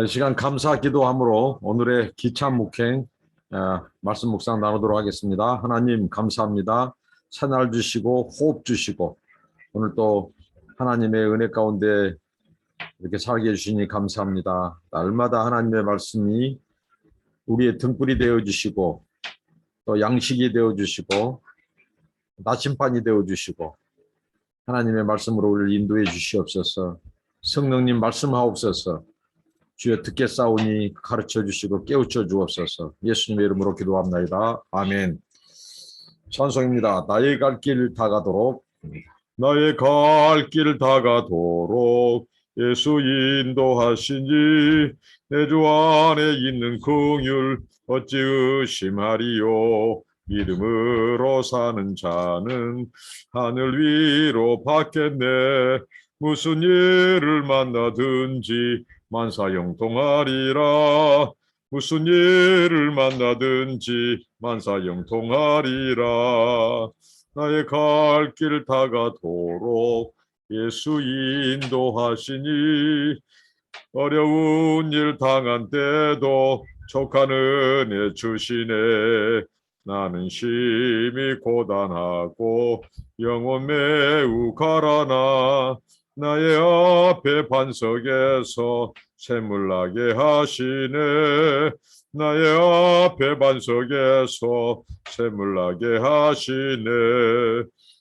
시간 감사 기도함으로 오늘의 기차 묵행 말씀 묵상 나누도록 하겠습니다. 하나님 감사합니다. 새날 주시고 호흡 주시고 오늘 또 하나님의 은혜 가운데 이렇게 살게 해주시니 감사합니다. 날마다 하나님의 말씀이 우리의 등불이 되어주시고 또 양식이 되어주시고 나침반이 되어주시고 하나님의 말씀으로 우리를 인도해 주시옵소서. 성령님 말씀하옵소서. 주여 듣겠사오니 가르쳐 주시고 깨우쳐 주옵소서. 예수님의 이름으로 기도합나이다. 아멘. 찬송입니다. 나의 갈 길 다가도록. 나의 갈 길 다가도록 예수 인도하시니 내 주 안에 있는 긍휼 어찌 의심하리요. 믿음으로 사는 자는 하늘 위로 받겠네. 무슨 일을 만나든지 만사형통하리라. 무슨 일을 만나든지 만사형통하리라. 나의 갈 길 다가도록 예수 인도하시니 어려운 일 당한 때도 족한 은혜 주시네. 나는 심히 고단하고 영혼 매우 가라나 나의 앞에 반석에서 샘물나게 하시네. 나의 앞에 반석에서 샘물나게 하시네.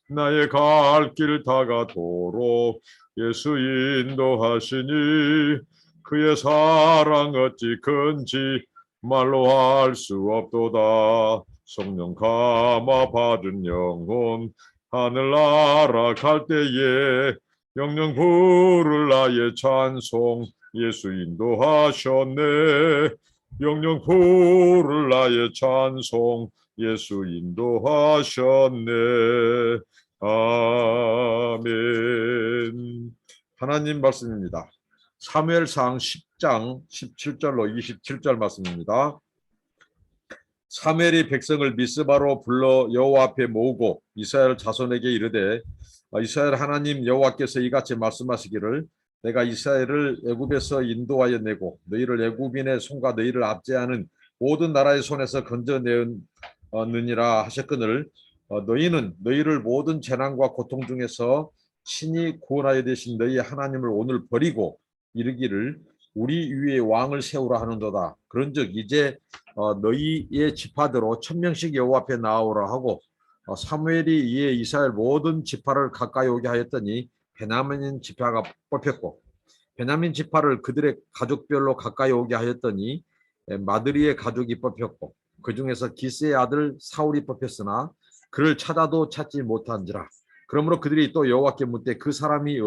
나의 갈 길 다가도록 예수 인도하시니 그의 사랑 어찌 큰지 말로 할 수 없도다. 성령 감화 받은 영혼 하늘나라 갈 때에 영영 부를 나의 찬송 예수 인도하셨네. 영영 부를 나의 찬송 예수 인도하셨네. 아멘. 하나님 말씀입니다. 사무엘상 10장 17절로 27절 말씀입니다. 사무엘이 백성을 미스바로 불러 여호와 앞에 모으고 이스라엘 자손에게 이르되 이스라엘 하나님 여호와께서 이같이 말씀하시기를 내가 이스라엘을 애굽에서 인도하여 내고 너희를 애굽인의 손과 너희를 압제하는 모든 나라의 손에서 건져내느니라 하셨거늘 너희는 너희를 모든 재난과 고통 중에서 친히 구원하여 되신 너희 하나님을 오늘 버리고 이르기를 우리 위에 왕을 세우라 하는도다. 그런즉 이제 너희의 지파대로 1000명씩 여호와 앞에 나오라 하고 사무엘이 이에 이스라엘 모든 지파를 가까이 오게 하였더니 베냐민 지파가 뽑혔고 베냐민 지파를 그들의 가족별로 가까이 오게 하였더니 마드리의 가족이 뽑혔고 그 중에서 기스의 아들 사울이 뽑혔으나 그를 찾아도 찾지 못한지라. 그러므로 그들이 또 여호와께 묻되 그 사람이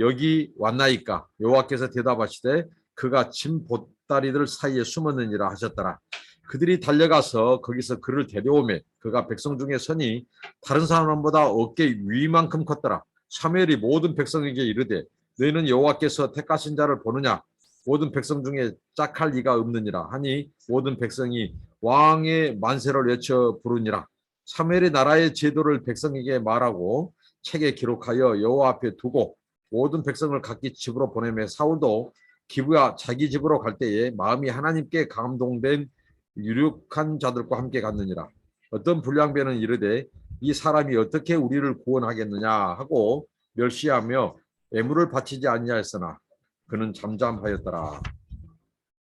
여기 왔나이까. 여호와께서 대답하시되 그가 짐 보따리들 사이에 숨었느니라 하셨더라. 그들이 달려가서 거기서 그를 데려오매 그가 백성 중에 서니 다른 사람보다 어깨 위만큼 컸더라. 사무엘이 모든 백성에게 이르되 너희는 여호와께서 택하신 자를 보느냐. 모든 백성 중에 짝할 리가 없느니라 하니 모든 백성이 왕의 만세를 외쳐 부르니라. 사무엘이 나라의 제도를 백성에게 말하고 책에 기록하여 여호와 앞에 두고 모든 백성을 각기 집으로 보내매 사울도 기브야 자기 집으로 갈 때에 마음이 하나님께 감동된 유력한 자들과 함께 갔느니라. 어떤 불량배는 이르되 이 사람이 어떻게 우리를 구원하겠느냐 하고 멸시하며 애물을 바치지 아니하였으나 그는 잠잠하였더라.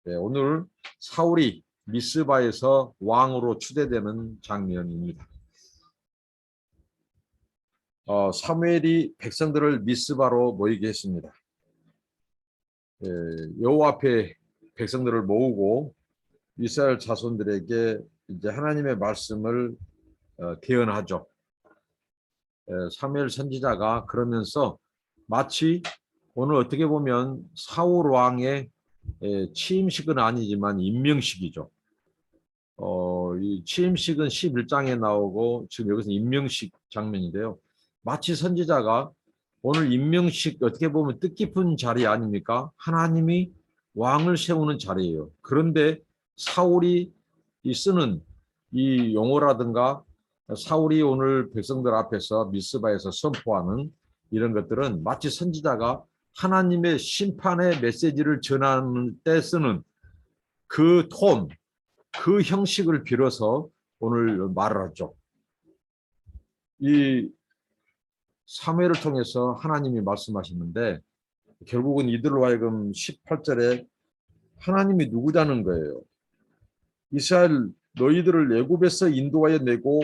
네, 오늘 사울이 미스바에서 왕으로 추대되는 장면입니다. 사무엘이 백성들을 미스바로 모이게 했습니다. 여호와 앞에 백성들을 모으고 이스라엘 자손들에게 이제 하나님의 말씀을 대언하죠. 사무엘 선지자가 그러면서 마치 오늘 어떻게 보면 사울 왕의 취임식은 아니지만 임명식이죠. 이 취임식은 11장에 나오고 지금 여기서 임명식 장면인데요. 마치 선지자가 오늘 임명식 어떻게 보면 뜻깊은 자리 아닙니까? 하나님이 왕을 세우는 자리예요. 그런데 사울이 쓰는 이 용어라든가 사울이 오늘 백성들 앞에서 미스바에서 선포하는 이런 것들은 마치 선지자가 하나님의 심판의 메시지를 전하는 때 쓰는 그 톤, 그 형식을 빌어서 오늘 말을 하죠. 이 사무엘을 통해서 하나님이 말씀하시는데 결국은 이들로 하여금 18절에 하나님이 누구냐는 거예요. 이스라엘 너희들을 애굽에서 인도하여 내고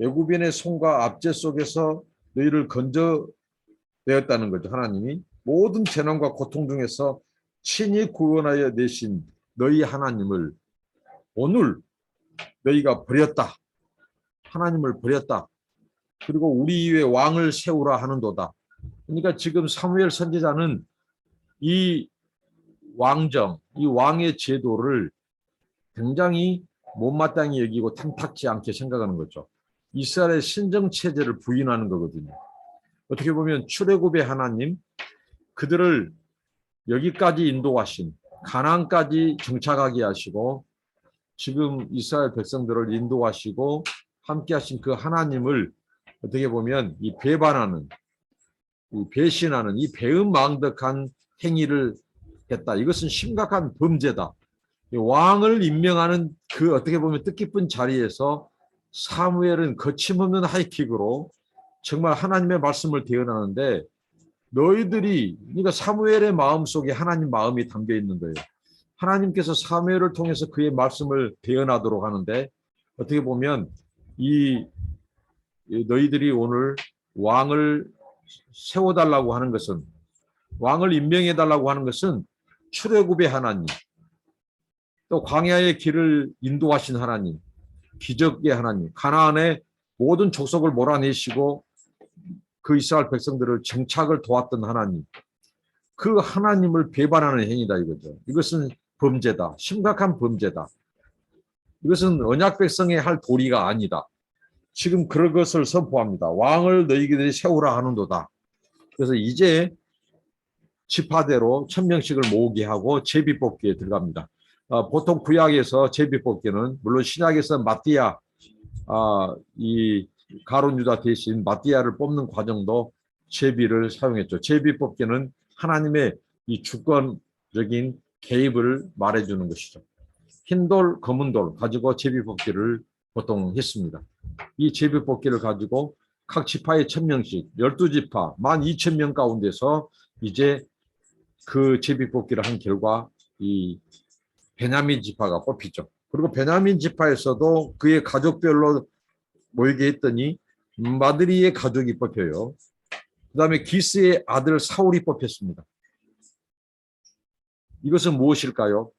애굽인의 손과 압제 속에서 너희를 건져내었다는 거죠. 하나님이 모든 재난과 고통 중에서 친히 구원하여 내신 너희 하나님을 오늘 너희가 버렸다. 하나님을 버렸다. 그리고 우리 위에 왕을 세우라 하는도다. 그러니까 지금 사무엘 선지자는 이 왕정, 이 왕의 제도를 굉장히 못마땅히 여기고 탐탁지 않게 생각하는 거죠. 이스라엘의 신정체제를 부인하는 거거든요. 어떻게 보면 출애굽의 하나님, 그들을 여기까지 인도하신, 가나안까지 정착하게 하시고 지금 이스라엘 백성들을 인도하시고 함께 하신 그 하나님을 어떻게 보면 이 배반하는, 이 배신하는, 이 배은망덕한 행위를 했다. 이것은 심각한 범죄다. 왕을 임명하는 그 어떻게 보면 뜻깊은 자리에서 사무엘은 거침없는 하이킥으로 정말 하나님의 말씀을 대언하는데 너희들이, 그러니까 사무엘의 마음속에 하나님 마음이 담겨 있는 거예요. 하나님께서 사무엘을 통해서 그의 말씀을 대언하도록 하는데 어떻게 보면 이 너희들이 오늘 왕을 세워달라고 하는 것은, 왕을 임명해달라고 하는 것은 출애굽의 하나님, 또 광야의 길을 인도하신 하나님, 기적의 하나님, 가나안의 모든 족속을 몰아내시고 그 이스라엘 백성들을 정착을 도왔던 하나님, 그 하나님을 배반하는 행위다 이거죠. 이것은 범죄다. 심각한 범죄다. 이것은 언약 백성이 할 도리가 아니다. 지금 그런 것을 선포합니다. 왕을 너희들이 세우라 하는도다. 그래서 이제 지파대로 1000명씩을 모으게 하고 제비뽑기에 들어갑니다. 보통 구약에서 제비뽑기는 물론 신약에서 마띠아, 이 가룟 유다 대신 마띠아를 뽑는 과정도 제비를 사용했죠. 제비뽑기는 하나님의 이 주권적인 개입을 말해주는 것이죠. 흰돌, 검은 돌 가지고 제비뽑기를 보통 했습니다. 이 제비뽑기를 가지고 각 지파에 1000명씩 12지파 12,000명 가운데서 이제 그 제비뽑기를 한 결과 이 베냐민 지파가 뽑히죠. 그리고 베냐민 지파에서도 그의 가족별로 모이게 했더니 마드리의 가족이 뽑혀요. 그 다음에 기스의 아들 사울이 뽑혔습니다. 이것은 무엇일까요?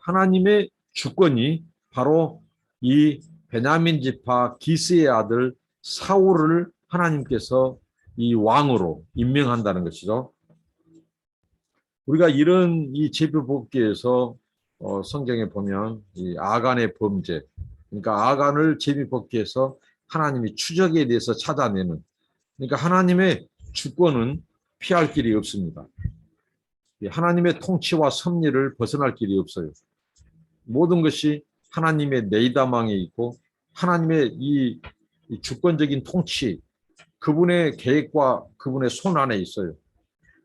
하나님의 주권이 바로 이 베냐민 지파 기스의 아들 사울을 하나님께서 이 왕으로 임명한다는 것이죠. 우리가 이런 이 제비뽑기에서 성경에 보면 이 아간의 범죄, 그러니까 아간을 제비뽑기해서 하나님이 추적에 대해서 찾아내는, 그러니까 하나님의 주권은 피할 길이 없습니다. 하나님의 통치와 섭리를 벗어날 길이 없어요. 모든 것이 하나님의 내다망에 있고 하나님의 이 주권적인 통치, 그분의 계획과 그분의 손 안에 있어요.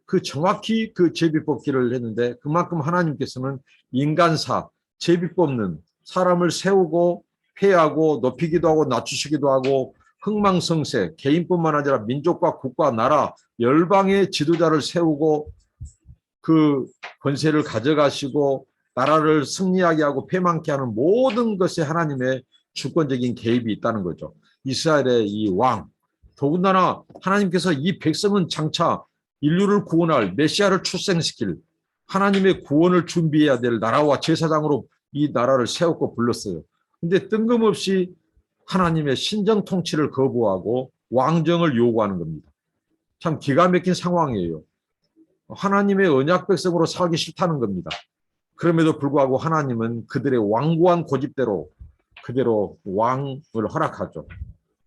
그 정확히 그 제비뽑기를 했는데 그만큼 하나님께서는 인간사, 제비뽑는 사람을 세우고 폐하고 높이기도 하고 낮추시기도 하고 흥망성쇠, 개인뿐만 아니라 민족과 국가, 나라, 열방의 지도자를 세우고 그 권세를 가져가시고 나라를 승리하게 하고 패망케 하는 모든 것에 하나님의 주권적인 개입이 있다는 거죠. 이스라엘의 이 왕, 더군다나 하나님께서 이 백성은 장차 인류를 구원할 메시아를 출생시킬 하나님의 구원을 준비해야 될 나라와 제사장으로 이 나라를 세웠고 불렀어요. 근데 뜬금없이 하나님의 신정 통치를 거부하고 왕정을 요구하는 겁니다. 참 기가 막힌 상황이에요. 하나님의 언약 백성으로 살기 싫다는 겁니다. 그럼에도 불구하고 하나님은 그들의 완고한 고집대로 그대로 왕을 허락하죠.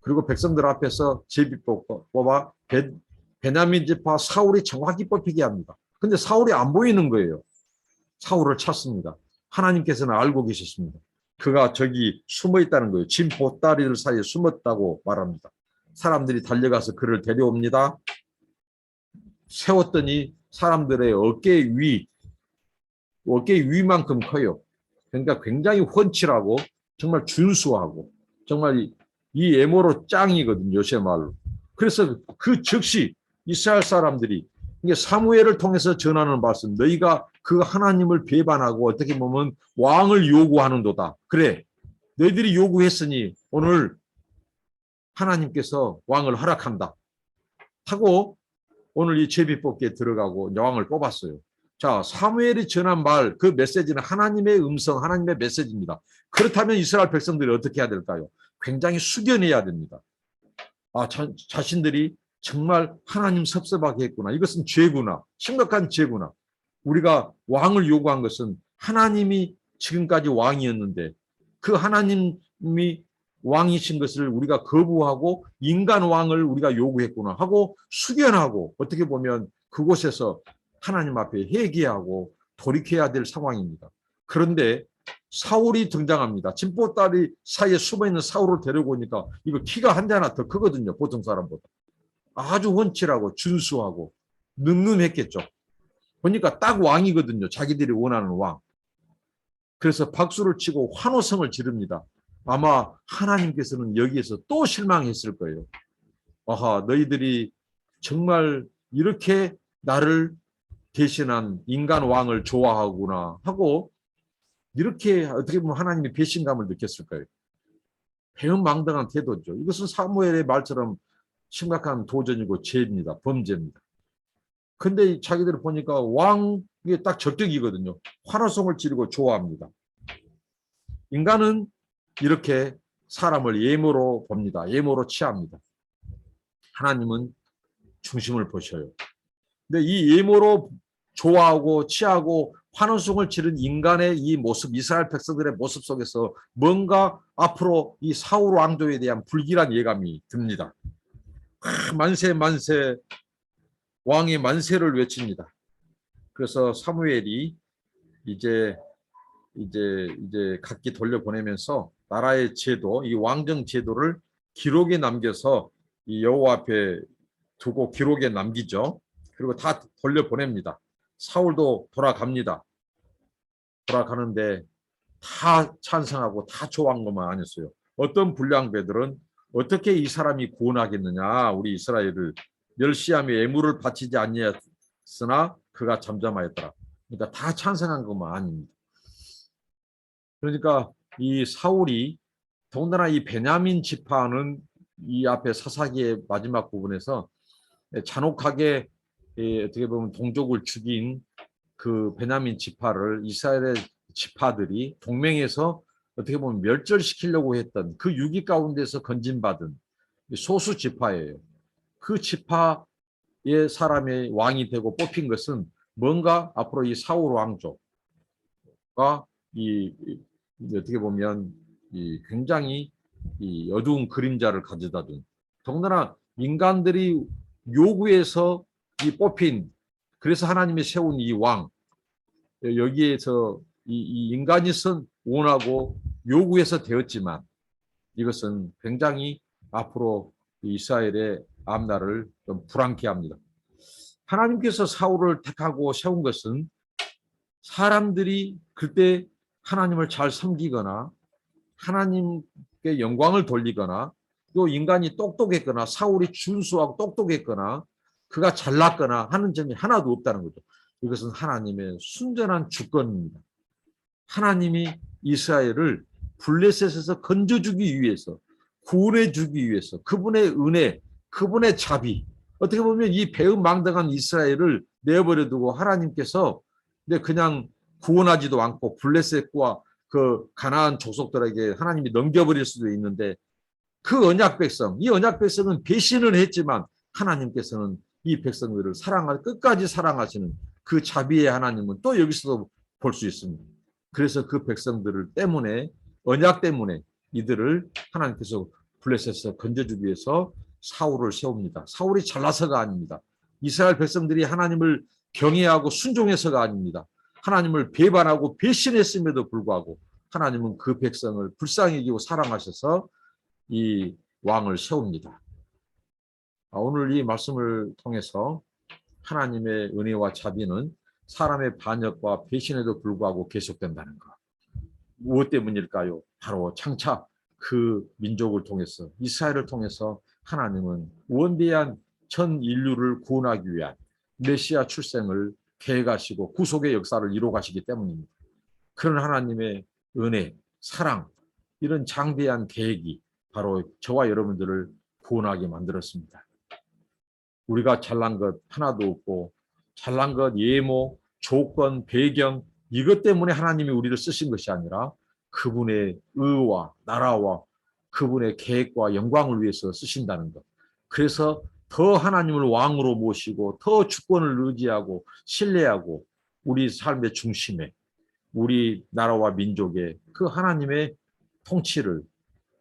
그리고 백성들 앞에서 제비 뽑아 베냐민 지파 사울이 정확히 뽑히게 합니다. 근데 사울이 안 보이는 거예요. 사울을 찾습니다. 하나님께서는 알고 계셨습니다. 그가 저기 숨어 있다는 거예요. 짐 보따리들 사이에 숨었다고 말합니다. 사람들이 달려가서 그를 데려옵니다. 세웠더니 사람들의 어깨 위만큼 커요. 그러니까 굉장히 훤칠하고 정말 준수하고 정말 이 에모로 짱이거든요. 요새 말로. 그래서 그 즉시 이스라엘 사람들이 이게 사무엘을 통해서 전하는 말씀, 너희가 그 하나님을 배반하고 어떻게 보면 왕을 요구하는도다. 그래, 너희들이 요구했으니 오늘 하나님께서 왕을 허락한다 하고 오늘 이 제비뽑기에 들어가고 왕을 뽑았어요. 자, 사무엘이 전한 말, 그 메시지는 하나님의 음성, 하나님의 메시지입니다. 그렇다면 이스라엘 백성들이 어떻게 해야 될까요? 굉장히 숙연해야 됩니다. 자신들이 정말 하나님 섭섭하게 했구나. 이것은 죄구나. 심각한 죄구나. 우리가 왕을 요구한 것은 하나님이 지금까지 왕이었는데 그 하나님이 왕이신 것을 우리가 거부하고 인간 왕을 우리가 요구했구나 하고 숙연하고 어떻게 보면 그곳에서 하나님 앞에 회개하고 돌이켜야 될 상황입니다. 그런데 사울이 등장합니다. 진보다리 사이에 숨어있는 사울을 데려오니까 이거 키가 한 자나 더 크거든요. 보통 사람보다. 아주 훤칠하고 준수하고 늠름했겠죠. 보니까 딱 왕이거든요. 자기들이 원하는 왕. 그래서 박수를 치고 환호성을 지릅니다. 아마 하나님께서는 여기에서 또 실망했을 거예요. 아하, 너희들이 정말 이렇게 나를 대신한 인간 왕을 좋아하구나 하고 이렇게 어떻게 보면 하나님이 배신감을 느꼈을 거예요. 배은망덕한 태도죠. 이것은 사무엘의 말처럼 심각한 도전이고 죄입니다. 범죄입니다. 근데 자기들을 보니까 왕이 딱 적격이거든요. 환호성을 지르고 좋아합니다. 인간은 이렇게 사람을 예모로 봅니다. 예모로 취합니다. 하나님은 중심을 보셔요. 근데 이 예모로 좋아하고 취하고 환호성을 지른 인간의 이 모습, 이스라엘 백성들의 모습 속에서 뭔가 앞으로 이 사울 왕조에 대한 불길한 예감이 듭니다. 만세 만세, 왕의 만세를 외칩니다. 그래서 사무엘이 이제 각기 돌려보내면서 나라의 제도, 이 왕정 제도를 기록에 남겨서 이 여호와 앞에 두고 기록에 남기죠. 그리고 다 돌려보냅니다. 사울도 돌아갑니다. 돌아가는데 다 찬성하고 다 좋아한 것만 아니었어요. 어떤 불량배들은 어떻게 이 사람이 구원하겠느냐, 우리 이스라엘을 멸시하며 애물을 바치지 아니했으나 그가 잠잠하였더라. 그러니까 다 찬성한 것만 아닙니다. 그러니까 이 사울이 더군다나 이 베냐민 지파는 이 앞에 사사기의 마지막 부분에서 잔혹하게 어떻게 보면 동족을 죽인 그 베냐민 지파를 이스라엘의 지파들이 동맹해서 어떻게 보면 멸절시키려고 했던 그 유기 가운데서 건진받은 소수 지파예요. 그 지파의 사람의 왕이 되고 뽑힌 것은 뭔가 앞으로 이 사울 왕조가 어떻게 보면 굉장히 어두운 그림자를 가져다 둔, 더군다나 인간들이 요구해서 뽑힌, 그래서 하나님이 세운 이 왕, 여기에서 이 인간이 원하고 요구해서 되었지만 이것은 굉장히 앞으로 이스라엘의 앞날을 좀 불안케 합니다. 하나님께서 사울을 택하고 세운 것은 사람들이 그때 하나님을 잘 섬기거나 하나님께 영광을 돌리거나 또 인간이 똑똑했거나 사울이 준수하고 똑똑했거나 그가 잘났거나 하는 점이 하나도 없다는 거죠. 이것은 하나님의 순전한 주권입니다. 하나님이 이스라엘을 블레셋에서 건져주기 위해서, 구원해주기 위해서 그분의 은혜, 그분의 자비, 어떻게 보면 이 배은망덕한 이스라엘을 내버려 두고 하나님께서 그냥 구원하지도 않고 블레셋과 그 가나안 족속들에게 하나님이 넘겨버릴 수도 있는데 그 언약 백성, 이 언약 백성은 배신을 했지만 하나님께서는 이 백성들을 끝까지 사랑하시는 그 자비의 하나님은 또 여기서도 볼 수 있습니다. 그래서 그 백성들을 때문에, 언약 때문에 이들을 하나님께서 블레셋에서 건져주기 위해서 사울을 세웁니다. 사울이 잘나서가 아닙니다. 이스라엘 백성들이 하나님을 경외하고 순종해서가 아닙니다. 하나님을 배반하고 배신했음에도 불구하고 하나님은 그 백성을 불쌍히 여기고 사랑하셔서 이 왕을 세웁니다. 오늘 이 말씀을 통해서 하나님의 은혜와 자비는 사람의 반역과 배신에도 불구하고 계속된다는 것. 무엇 때문일까요? 바로 장차 그 민족을 통해서, 이스라엘을 통해서 하나님은 원대한 전 인류를 구원하기 위한 메시아 출생을 계획하시고 구속의 역사를 이루어가시기 때문입니다. 그런 하나님의 은혜, 사랑, 이런 장대한 계획이 바로 저와 여러분들을 구원하게 만들었습니다. 우리가 잘난 것 하나도 없고, 잘난 것, 예모, 조건, 배경, 이것 때문에 하나님이 우리를 쓰신 것이 아니라 그분의 의와 나라와 그분의 계획과 영광을 위해서 쓰신다는 것. 그래서 더 하나님을 왕으로 모시고 더 주권을 의지하고 신뢰하고 우리 삶의 중심에 우리 나라와 민족의 그 하나님의 통치를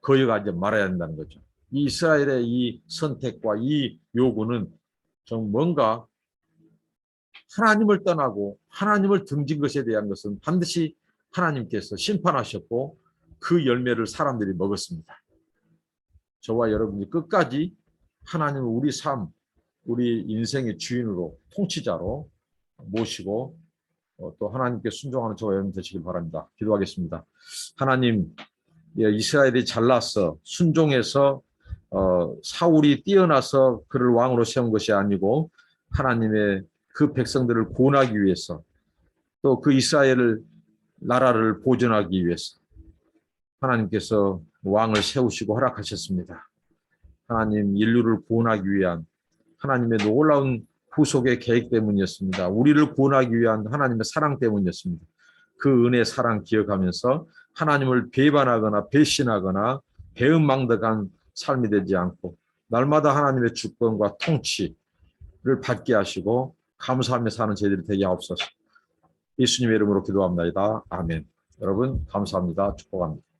거역하지 말아야 한다는 거죠. 이 이스라엘의 이 선택과 이 요구는 좀 뭔가 하나님을 떠나고 하나님을 등진 것에 대한 것은 반드시 하나님께서 심판하셨고 그 열매를 사람들이 먹었습니다. 저와 여러분이 끝까지 하나님을 우리 삶, 우리 인생의 주인으로 통치자로 모시고 또 하나님께 순종하는 저와 여러분 되시길 바랍니다. 기도하겠습니다. 하나님, 이스라엘이 잘나서 순종해서 사울이 뛰어나서 그를 왕으로 세운 것이 아니고 하나님의 그 백성들을 구원하기 위해서 또 그 이스라엘 나라를 보존하기 위해서 하나님께서 왕을 세우시고 허락하셨습니다. 하나님, 인류를 구원하기 위한 하나님의 놀라운 구속의 계획 때문이었습니다. 우리를 구원하기 위한 하나님의 사랑 때문이었습니다. 그 은혜 사랑 기억하면서 하나님을 배반하거나 배신하거나 배은망덕한 삶이 되지 않고 날마다 하나님의 주권과 통치를 받게 하시고 감사하며 사는 저희들이 되게 하옵소서. 예수님의 이름으로 기도합니다. 아멘. 여러분 감사합니다. 축복합니다.